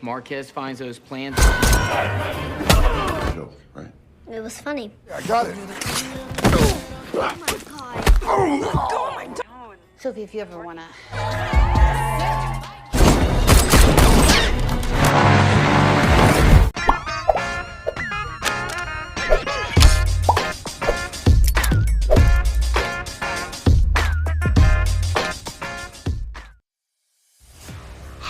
if Marquez finds those plans... Joke, right? It was funny. I got it. Sophie, if you ever wanna...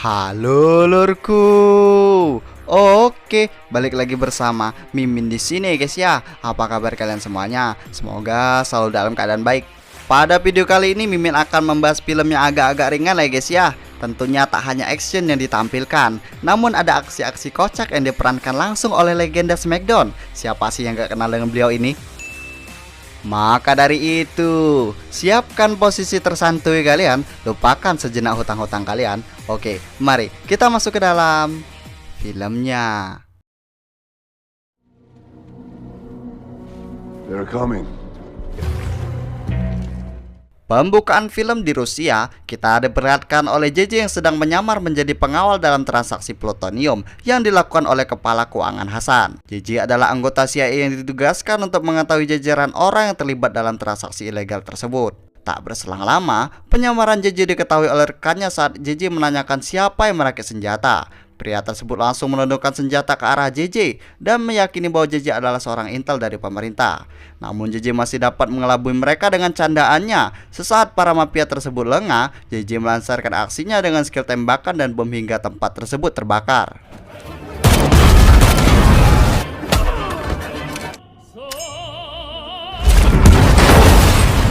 Halo lurku. Oke, balik lagi bersama Mimin di sini guys ya. Apa kabar kalian semuanya? Semoga selalu dalam keadaan baik. Pada video kali ini Mimin akan membahas film yang agak-agak ringan lah guys ya. Tentunya tak hanya action yang ditampilkan, namun ada aksi-aksi kocak yang diperankan langsung oleh legenda Smackdown. Siapa sih yang gak kenal dengan beliau ini? Maka dari itu, siapkan posisi tersantuy kalian, lupakan sejenak hutang-hutang kalian. Oke, mari kita masuk ke dalam filmnya. They're coming. Pembukaan film di Rusia, kita diperlihatkan oleh JJ yang sedang menyamar menjadi pengawal dalam transaksi plutonium yang dilakukan oleh kepala keuangan Hasan. JJ adalah anggota CIA yang ditugaskan untuk mengetahui jajaran orang yang terlibat dalam transaksi ilegal tersebut. Tak berselang lama, penyamaran JJ diketahui oleh rekannya saat JJ menanyakan siapa yang merakit senjata. Pria tersebut langsung menundukkan senjata ke arah JJ dan meyakini bahwa JJ adalah seorang intel dari pemerintah. Namun JJ masih dapat mengelabui mereka dengan candaannya. Sesaat para mafia tersebut lengah, JJ melancarkan aksinya dengan skill tembakan dan bom hingga tempat tersebut terbakar.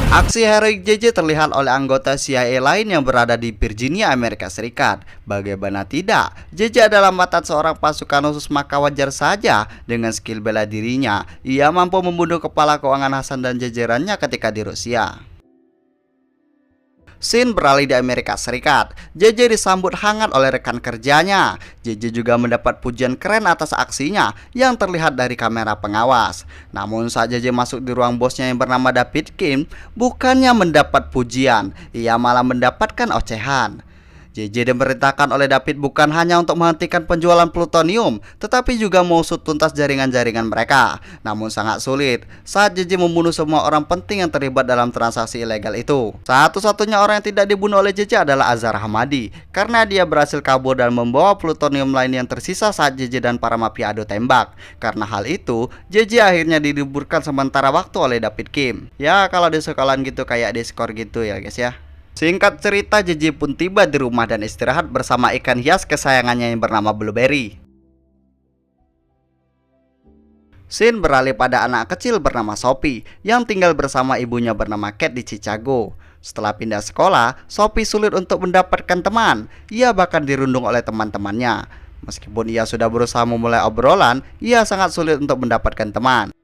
Aksi heroik JJ terlihat oleh anggota CIA lain yang berada di Virginia, Amerika Serikat. Bagaimana tidak, JJ adalah mantan seorang pasukan khusus, maka wajar saja dengan skill bela dirinya ia mampu membunuh kepala keuangan Hasan dan jajarannya ketika di Rusia. Scene beralih di Amerika Serikat. JJ disambut hangat oleh rekan kerjanya. JJ juga mendapat pujian keren atas aksinya yang terlihat dari kamera pengawas. Namun saat JJ masuk di ruang bosnya yang bernama David Kim, bukannya mendapat pujian, ia malah mendapatkan ocehan. JJ diperintahkan oleh David bukan hanya untuk menghentikan penjualan plutonium, tetapi juga mengusut tuntas jaringan-jaringan mereka. Namun sangat sulit saat JJ membunuh semua orang penting yang terlibat dalam transaksi ilegal itu. Satu-satunya orang yang tidak dibunuh oleh JJ adalah Azhar Hamadi, karena dia berhasil kabur dan membawa plutonium lain yang tersisa saat JJ dan para mafia adu tembak. Karena hal itu, JJ akhirnya diliburkan sementara waktu oleh David Kim. Ya kalau di sekolahan gitu kayak di skor gitu ya guys ya. Singkat cerita, JJ pun tiba di rumah dan istirahat bersama ikan hias kesayangannya yang bernama Blueberry. Scene beralih pada anak kecil bernama Sophie yang tinggal bersama ibunya bernama Kate di Chicago. Setelah pindah sekolah, Sophie sulit untuk mendapatkan teman. Ia bahkan dirundung oleh teman-temannya. Meskipun ia sudah berusaha memulai obrolan, ia sangat sulit untuk mendapatkan teman.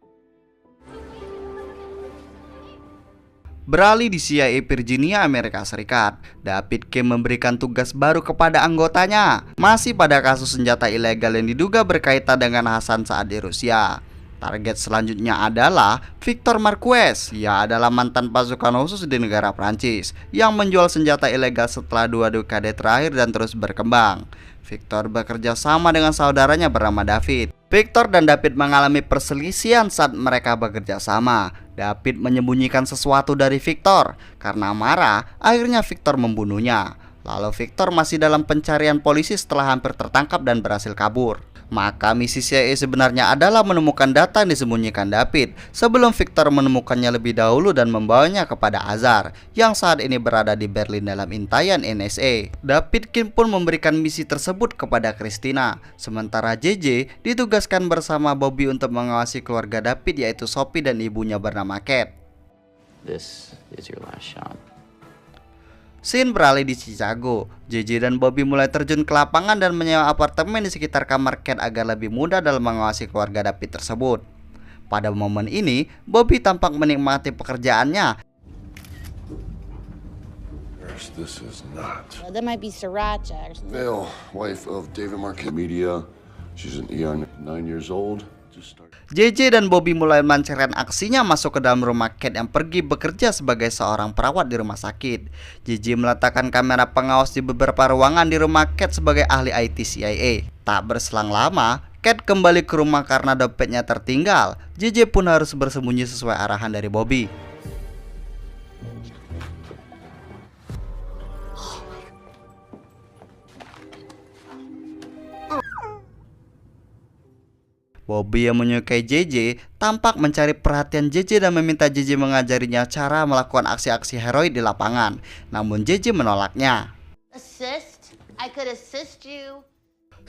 Beralih di CIA Virginia, Amerika Serikat, David Kim memberikan tugas baru kepada anggotanya. Masih pada kasus senjata ilegal yang diduga berkaitan dengan Hasan saat di Rusia. Target selanjutnya adalah Victor Marquez. Ia adalah mantan pasukan khusus di negara Prancis yang menjual senjata ilegal setelah 2 dekade terakhir dan terus berkembang. Victor bekerja sama dengan saudaranya bernama David. Victor dan David mengalami perselisihan saat mereka bekerja sama. David menyembunyikan sesuatu dari Victor. Karena marah, akhirnya Victor membunuhnya. Lalu Victor masih dalam pencarian polisi setelah hampir tertangkap dan berhasil kabur. Maka misi CIA sebenarnya adalah menemukan data yang disembunyikan David sebelum Victor menemukannya lebih dahulu dan membawanya kepada Azhar yang saat ini berada di Berlin dalam intaian NSA. David Kim pun memberikan misi tersebut kepada Christina, sementara JJ ditugaskan bersama Bobby untuk mengawasi keluarga David, yaitu Sophie dan ibunya bernama Kate. This is your last shot. Scene beralih di Chicago. JJ dan Bobby mulai terjun ke lapangan dan menyewa apartemen di sekitar kamar Kate agar lebih mudah dalam mengawasi keluarga David tersebut. Pada momen ini, Bobby tampak menikmati pekerjaannya. This is not. Well, that might be sriracha or something. Vale, wife of David Marquez Media. She's an young 9 years old. JJ dan Bobby mulai melancarkan aksinya masuk ke dalam rumah Kate yang pergi bekerja sebagai seorang perawat di rumah sakit. JJ meletakkan kamera pengawas di beberapa ruangan di rumah Kate sebagai ahli IT CIA. Tak berselang lama, Kate kembali ke rumah karena dompetnya tertinggal. JJ pun harus bersembunyi sesuai arahan dari Bobby. Bobby yang menyukai JJ tampak mencari perhatian JJ dan meminta JJ mengajarinya cara melakukan aksi-aksi heroik di lapangan. Namun JJ menolaknya. Assist? I could assist you.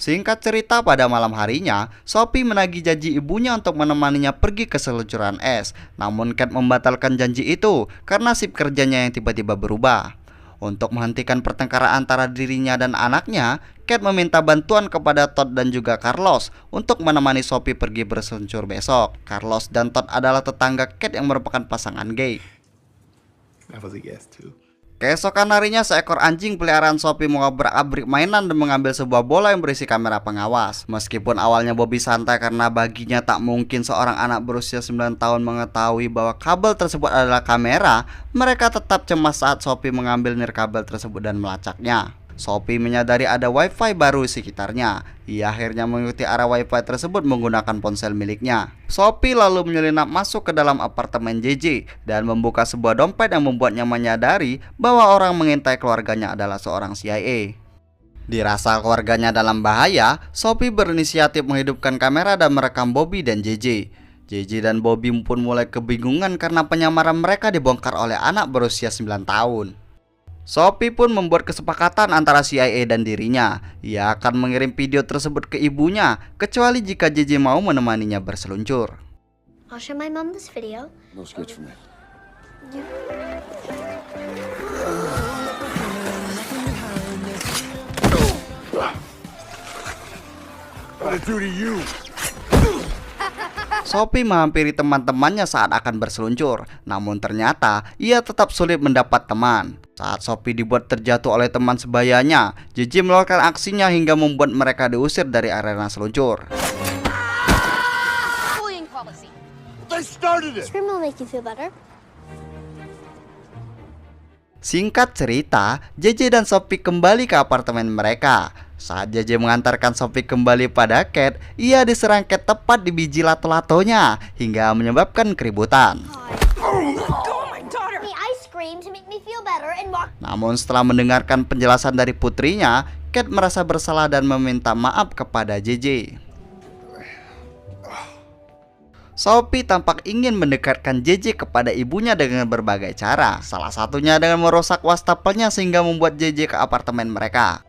Singkat cerita, pada malam harinya, Sophie menagih janji ibunya untuk menemaninya pergi ke seluncuran es. Namun Kate membatalkan janji itu karena sip kerjanya yang tiba-tiba berubah. Untuk menghentikan pertengkaran antara dirinya dan anaknya, Kate meminta bantuan kepada Todd dan juga Carlos untuk menemani Sophie pergi berseluncur besok. Carlos dan Todd adalah tetangga Kate yang merupakan pasangan gay. That was a yes too. Keesokan harinya, seekor anjing peliharaan Sophie mengobrak-abrik mainan dan mengambil sebuah bola yang berisi kamera pengawas. Meskipun awalnya Bobby santai karena baginya tak mungkin seorang anak berusia 9 tahun mengetahui bahwa kabel tersebut adalah kamera, mereka tetap cemas saat Sophie mengambil nirkabel tersebut dan melacaknya. Sophie menyadari ada wifi baru di sekitarnya. Ia akhirnya mengikuti arah wifi tersebut menggunakan ponsel miliknya. Sophie lalu menyelinap masuk ke dalam apartemen JJ dan membuka sebuah dompet yang membuatnya menyadari bahwa orang mengintai keluarganya adalah seorang CIA. Dirasa keluarganya dalam bahaya, Sophie berinisiatif menghidupkan kamera dan merekam Bobby dan JJ. JJ dan Bobby pun mulai kebingungan karena penyamaran mereka dibongkar oleh anak berusia 9 tahun. Sophie pun membuat kesepakatan antara CIA dan dirinya. Ia akan mengirim video tersebut ke ibunya, kecuali jika JJ mau menemaninya berseluncur. I'll show my mom this video. No sketch for me. What I do to you? Sophie menghampiri teman-temannya saat akan berseluncur, namun ternyata ia tetap sulit mendapat teman. Saat Sophie dibuat terjatuh oleh teman sebayanya, JJ melakukan aksinya hingga membuat mereka diusir dari arena seluncur. Bullying policy. They started it. Scream will make you feel better. Singkat cerita, JJ dan Sophie kembali ke apartemen mereka. Saat JJ mengantarkan Sophie kembali pada Kate, ia diserang Kate tepat di biji lato-latonya hingga menyebabkan keributan. I scream to make me feel better and walk. Namun setelah mendengarkan penjelasan dari putrinya, Kate merasa bersalah dan meminta maaf kepada JJ. Sophie tampak ingin mendekatkan JJ kepada ibunya dengan berbagai cara. Salah satunya dengan merusak wastafelnya sehingga membuat JJ ke apartemen mereka.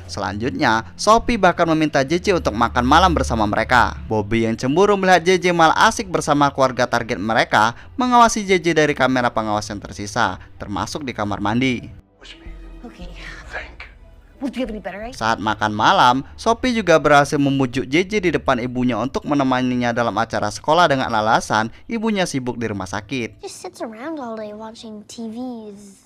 Selanjutnya, Sophie bahkan meminta JJ untuk makan malam bersama mereka. Bobby yang cemburu melihat JJ malah asik bersama keluarga target mereka, mengawasi JJ dari kamera pengawas yang tersisa, termasuk di kamar mandi. Okay. Think. Would you have any better idea? Saat makan malam, Sophie juga berhasil membujuk JJ di depan ibunya untuk menemaninya dalam acara sekolah dengan alasan ibunya sibuk di rumah sakit. Just sits around all day watching TVs.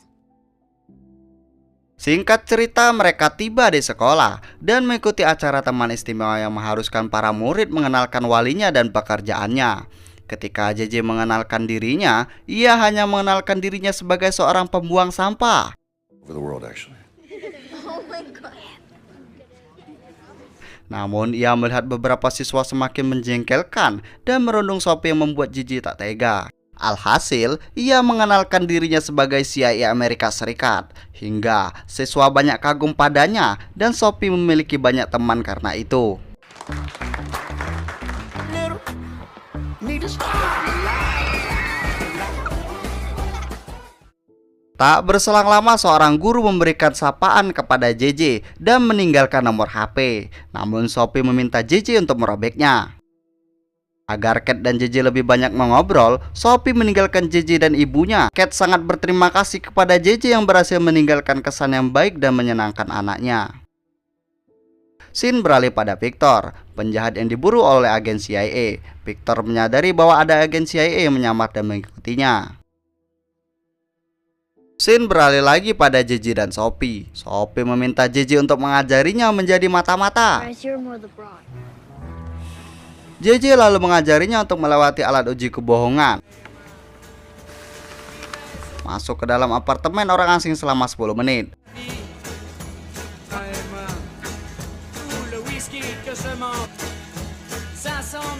Singkat cerita, mereka tiba di sekolah dan mengikuti acara teman istimewa yang mengharuskan para murid mengenalkan walinya dan pekerjaannya. Ketika JJ mengenalkan dirinya, ia hanya mengenalkan dirinya sebagai seorang pembuang sampah. Over the world, actually. Oh my god. Namun ia melihat beberapa siswa semakin menjengkelkan dan merundung Sophie yang membuat JJ tak tega. Alhasil, ia mengenalkan dirinya sebagai CIA Amerika Serikat. Hingga siswa banyak kagum padanya dan Sophie memiliki banyak teman karena itu. Tak berselang lama, seorang guru memberikan sapaan kepada JJ dan meninggalkan nomor HP. Namun Sophie meminta JJ untuk merobeknya. Agar Kate dan JJ lebih banyak mengobrol, Sophie meninggalkan JJ dan ibunya. Kate sangat berterima kasih kepada JJ yang berhasil meninggalkan kesan yang baik dan menyenangkan anaknya. Scene beralih pada Victor, penjahat yang diburu oleh agen CIA. Victor menyadari bahwa ada agen CIA yang menyamar dan mengikutinya. Scene beralih lagi pada JJ dan Sophie. Sophie meminta JJ untuk mengajarinya menjadi mata-mata. Whereas you're more the broad. JJ lalu mengajarinya untuk melewati alat uji kebohongan. Masuk ke dalam apartemen orang asing selama 10 menit.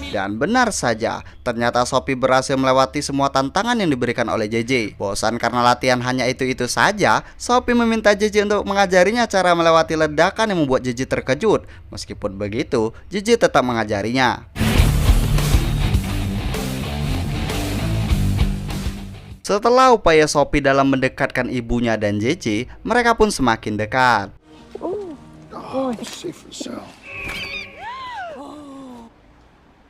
Dan benar saja, ternyata Sophie berhasil melewati semua tantangan yang diberikan oleh JJ. Bosan karena latihan hanya itu-itu saja, Sophie meminta JJ untuk mengajarinya cara melewati ledakan yang membuat JJ terkejut. Meskipun begitu, JJ tetap mengajarinya. Setelah upaya Sophie dalam mendekatkan ibunya dan JJ, mereka pun semakin dekat. Safe and sound.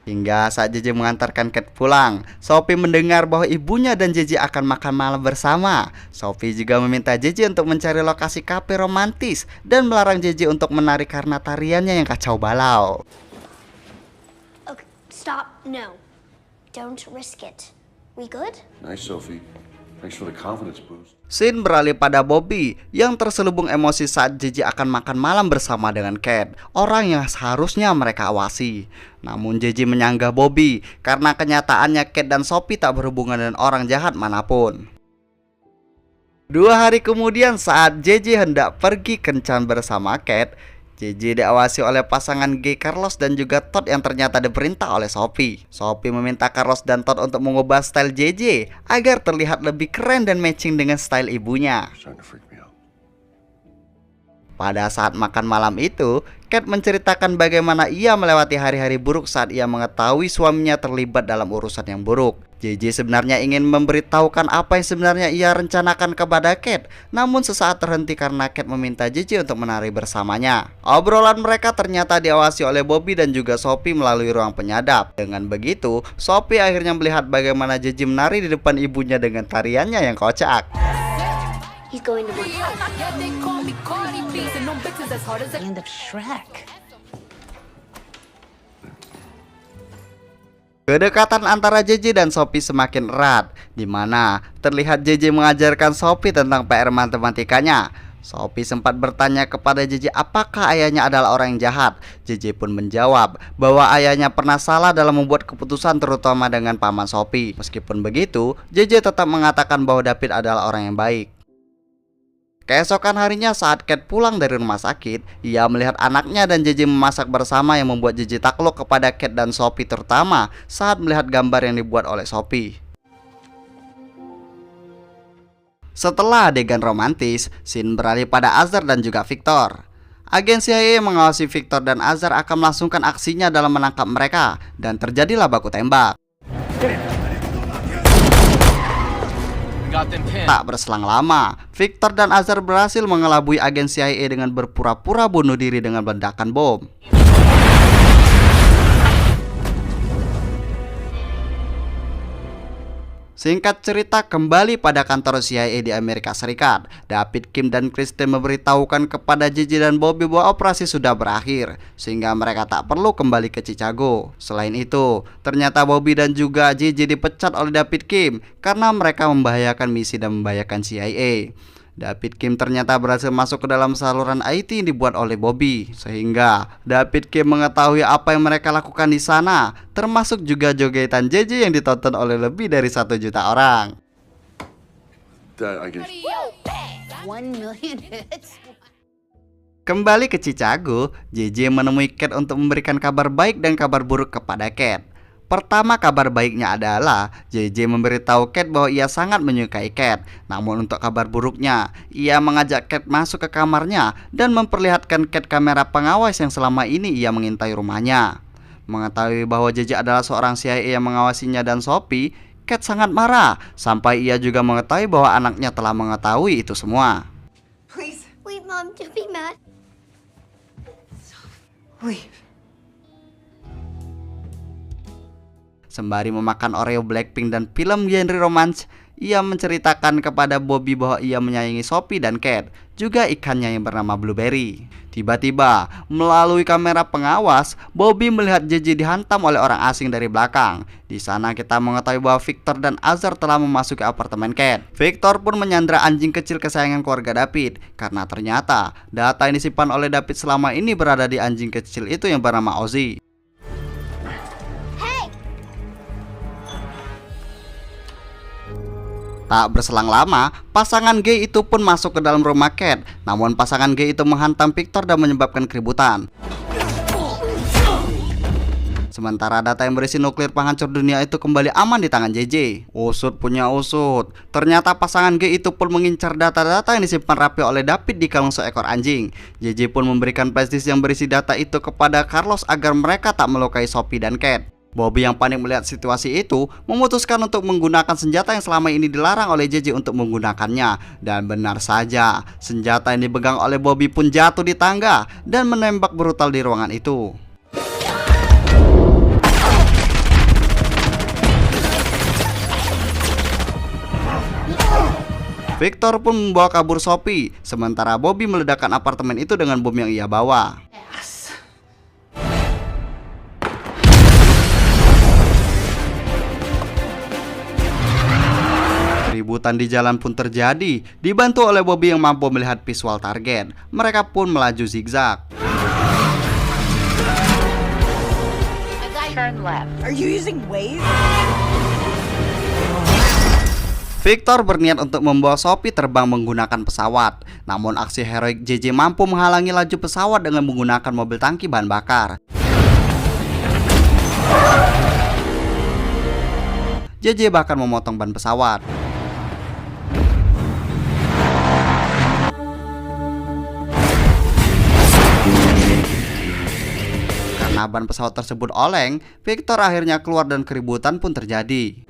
Hingga saat JJ mengantarkan Kate pulang, Sophie mendengar bahwa ibunya dan JJ akan makan malam bersama. Sophie juga meminta JJ untuk mencari lokasi kafe romantis dan melarang JJ untuk menari karena tariannya yang kacau balau. Okay, stop. No. Don't risk it. We good? Nice, Sophie. Thanks for the confidence boost. Scene beralih pada Bobby yang terselubung emosi saat JJ akan makan malam bersama dengan Kate, orang yang seharusnya mereka awasi. Namun JJ menyanggah Bobby karena kenyataannya Kate dan Sophie tak berhubungan dengan orang jahat manapun. 2 hari kemudian saat JJ hendak pergi kencan bersama Kate, JJ diawasi oleh pasangan gay Carlos dan juga Todd yang ternyata diperintah oleh Sophie. Sophie meminta Carlos dan Todd untuk mengubah style JJ agar terlihat lebih keren dan matching dengan style ibunya. Starting to freak me out. Pada saat makan malam itu, Kate menceritakan bagaimana ia melewati hari-hari buruk saat ia mengetahui suaminya terlibat dalam urusan yang buruk. JJ sebenarnya ingin memberitahukan apa yang sebenarnya ia rencanakan kepada Kate, namun sesaat terhenti karena Kate meminta JJ untuk menari bersamanya. Obrolan mereka ternyata diawasi oleh Bobby dan juga Sophie melalui ruang penyadap. Dengan begitu, Sophie akhirnya melihat bagaimana JJ menari di depan ibunya dengan tariannya yang kocak. He's going to be. The end of Shrek. Kedekatan antara JJ dan Sophie semakin erat, di mana terlihat JJ mengajarkan Sophie tentang PR matematikanya. Sophie sempat bertanya kepada JJ apakah ayahnya adalah orang yang jahat. JJ pun menjawab bahwa ayahnya pernah salah dalam membuat keputusan terutama dengan paman Sophie. Meskipun begitu, JJ tetap mengatakan bahwa David adalah orang yang baik. Keesokan harinya saat Kate pulang dari rumah sakit, ia melihat anaknya dan JJ memasak bersama yang membuat JJ takluk kepada Kate dan Sophie, terutama saat melihat gambar yang dibuat oleh Sophie. Setelah adegan romantis, scene beralih pada Azar dan juga Victor. Agen CIA yang mengawasi Victor dan Azar akan melangsungkan aksinya dalam menangkap mereka, dan terjadilah baku tembak. Tak berselang lama, Victor dan Azar berhasil mengelabui agen CIA dengan berpura-pura bunuh diri dengan ledakan bom. Singkat cerita, kembali pada kantor CIA di Amerika Serikat, David, Kim, dan Kristen memberitahukan kepada JJ dan Bobby bahwa operasi sudah berakhir, sehingga mereka tak perlu kembali ke Chicago. Selain itu, ternyata Bobby dan juga JJ dipecat oleh David Kim karena mereka membahayakan misi dan membahayakan CIA. David Kim ternyata berhasil masuk ke dalam saluran IT yang dibuat oleh Bobby, sehingga David Kim mengetahui apa yang mereka lakukan di sana, termasuk juga jogetan JJ yang ditonton oleh lebih dari 1 juta orang. Dad, I guess. 1 million hits. Kembali ke Chicago, JJ menemui Kate untuk memberikan kabar baik dan kabar buruk kepada Kate. Pertama, kabar baiknya adalah JJ memberitahu Kate bahwa ia sangat menyukai Kate. Namun untuk kabar buruknya, ia mengajak Kate masuk ke kamarnya dan memperlihatkan Kate kamera pengawas yang selama ini ia mengintai rumahnya. Mengetahui bahwa JJ adalah seorang CIA yang mengawasinya dan Sophie, Kate sangat marah, sampai ia juga mengetahui bahwa anaknya telah mengetahui itu semua. Please Wait, Mom, don't be mad. leave. Sembari memakan Oreo Blackpink dan film genre romance, ia menceritakan kepada Bobby bahwa ia menyayangi Sophie dan Kate, juga ikannya yang bernama Blueberry. Tiba-tiba, melalui kamera pengawas, Bobby melihat JJ dihantam oleh orang asing dari belakang. Di sana kita mengetahui bahwa Victor dan Azar telah memasuki apartemen Kate. Victor pun menyandra anjing kecil kesayangan keluarga David, karena ternyata data yang disimpan oleh David selama ini berada di anjing kecil itu yang bernama Ozzy. Tak berselang lama, pasangan gay itu pun masuk ke dalam rumah Cat. Namun pasangan gay itu menghantam Victor dan menyebabkan keributan. Sementara data yang berisi nuklir penghancur dunia itu kembali aman di tangan JJ. Usut punya usut. Ternyata pasangan gay itu pun mengincar data-data yang disimpan rapi oleh David di kalung seekor anjing. JJ pun memberikan flash disk yang berisi data itu kepada Carlos agar mereka tak melukai Sophie dan Cat. Bobby yang panik melihat situasi itu memutuskan untuk menggunakan senjata yang selama ini dilarang oleh JJ untuk menggunakannya. Dan benar saja, senjata yang dipegang oleh Bobby pun jatuh di tangga dan menembak brutal di ruangan itu. Victor pun membawa kabur Sophie, sementara Bobby meledakkan apartemen itu dengan bom yang ia bawa. Keributan di jalan pun terjadi, dibantu oleh Bobby yang mampu melihat visual target. Mereka pun melaju zigzag. Turn left. Are you using Waze? Victor berniat untuk membawa Sophie terbang menggunakan pesawat. Namun aksi heroik JJ mampu menghalangi laju pesawat dengan menggunakan mobil tangki bahan bakar. JJ bahkan memotong ban pesawat. Karena ban pesawat tersebut oleng, Victor akhirnya keluar dan keributan pun terjadi.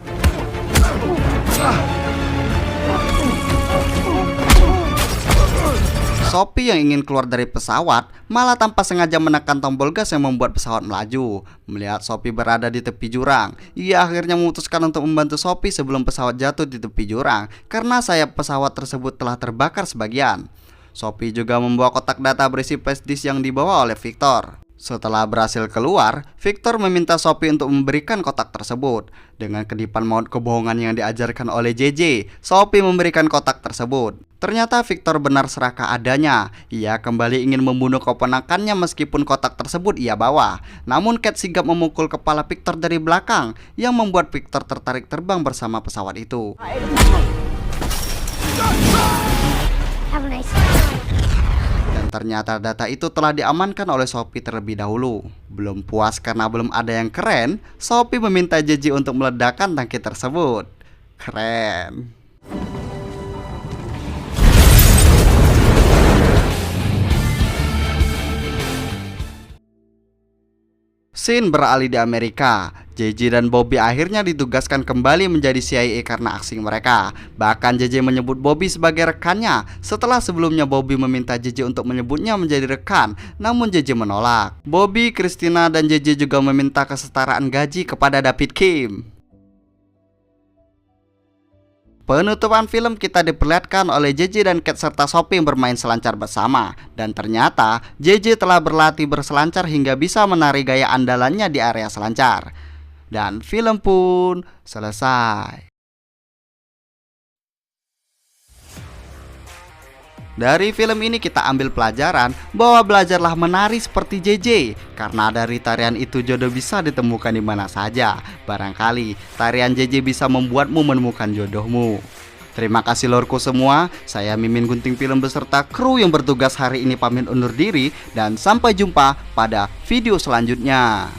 Sophie yang ingin keluar dari pesawat malah tanpa sengaja menekan tombol gas yang membuat pesawat melaju. Melihat Sophie berada di tepi jurang, ia akhirnya memutuskan untuk membantu Sophie sebelum pesawat jatuh di tepi jurang karena sayap pesawat tersebut telah terbakar sebagian. Sophie juga membawa kotak data berisi flash disk yang dibawa oleh Victor. Setelah berhasil keluar, Victor meminta Sophie untuk memberikan kotak tersebut. Dengan kedipan maut kebohongan yang diajarkan oleh JJ, Sophie memberikan kotak tersebut. Ternyata Victor benar serakah adanya. Ia kembali ingin membunuh keponakannya meskipun kotak tersebut ia bawa. Namun Cat sigap memukul kepala Victor dari belakang, yang membuat Victor tertarik terbang bersama pesawat itu. Have a nice day. Dan ternyata data itu telah diamankan oleh Sophie terlebih dahulu. Belum puas karena belum ada yang keren, Sophie meminta JJ untuk meledakkan tangki tersebut. Keren. Scene beralih di Amerika. JJ dan Bobby akhirnya ditugaskan kembali menjadi CIA karena aksi mereka. Bahkan JJ menyebut Bobby sebagai rekannya setelah sebelumnya Bobby meminta JJ untuk menyebutnya menjadi rekan, namun JJ menolak. Bobby, Christina, dan JJ juga meminta kesetaraan gaji kepada David Kim. Penutupan film kita diperlihatkan oleh JJ dan Cat serta Sophie yang bermain selancar bersama. Dan ternyata JJ telah berlatih berselancar hingga bisa menari gaya andalannya di area selancar. Dan film pun selesai. Dari film ini kita ambil pelajaran bahwa belajarlah menari seperti JJ, karena dari tarian itu jodoh bisa ditemukan di mana saja. Barangkali tarian JJ bisa membuatmu menemukan jodohmu. Terima kasih lorku semua. Saya Mimin Gunting Film beserta kru yang bertugas hari ini pamit undur diri dan sampai jumpa pada video selanjutnya.